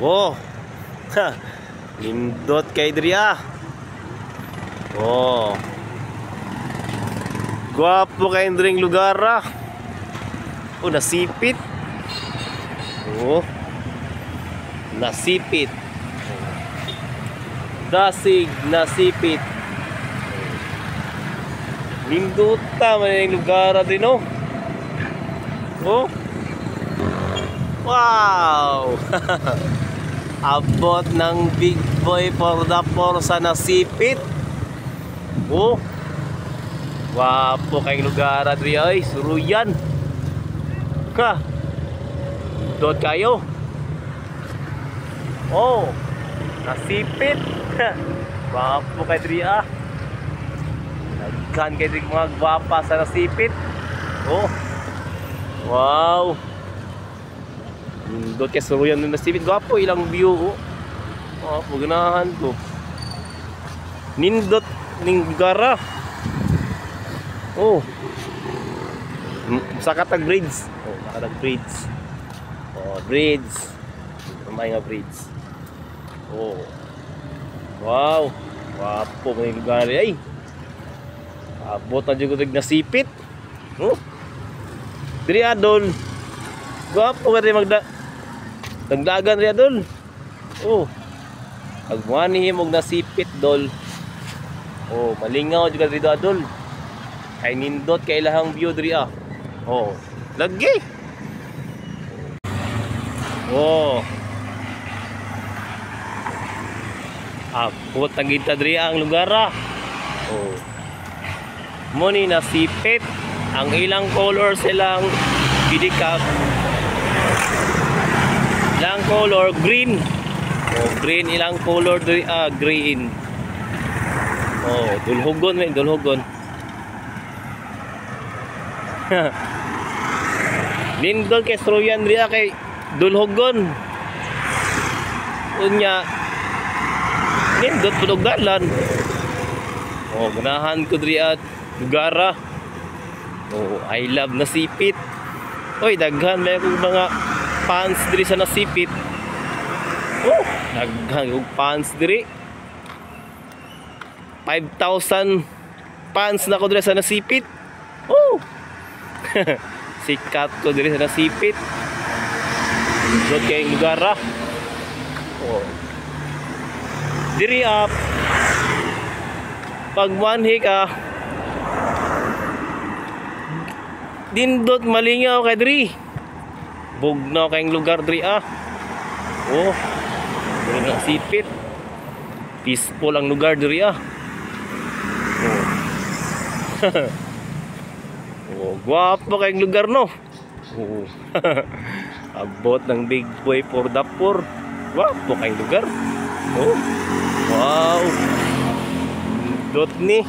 Oh. Ha. Nindot kay Dria. Oh. Gwapo kay Indring lugar ah. Oh, nasipit. Oh. Nasipit. Dasig nasipit. Ninduta man yung lugar din oh. Oh. Wow. Abot ng big boy for the four sa nasipit. Oh. Wapo kayong lugar adri ay suruyan. Ha. Dot kayo. Oh. Nasipit. Wapo kay adri ah. Nagkan kay adri mga gwapa sa nasipit. Oh. Wow. Dot kay suruyan ng nasipit. Gwapo ilang view oh. Oh, paganahan ko. Nindot ning gara. Oh. Sa katag bridge. Oh, katag bridge. Oh, bridge. May nga bridge. Oh. Wow. Wapo ning lugar ay. Abot na jud ko nasipit. Oh. Diri adol. Gwapo rin nagdagan rin adol. Oh. Agwani himog nasipit dol. Oh, malingaw juga dito adol. Kay nindot kay ilahang view diri ah. Oh, lagi. Oh. Abot ang kita diri ang lugar ah. Oh. Muni nasipit ang ilang color silang bidikap. Ilang color green. Oh, green ilang color diri ah, green. Oh, dulhugon man, dulhugon. Nindol kay Stroyan diri kay dulhugon. Unya nindot pud dalan. Oh, ganahan ko diri at lugara. Oh, I love nasipit. Oy, daghan may kog mga fans diri sa nasipit. Oh, daghan og fans diri. 5,000 fans na ko diri sa nasipit. Oh. Sikat ko diri sa nasipit. Dot kay lugar ah. Oh. Diri up. Pag manhi ka dindot malingaw kay diri. Bugnaw kay lugar diri ah. Oh. Diri nasipit. Peaceful ang lugar diri ah. Oh. Oh, gwapo kayong lugar no. Oh. Abot ng big boy for the poor. Gwapo kayong lugar. Oh. Wow. Dot ni.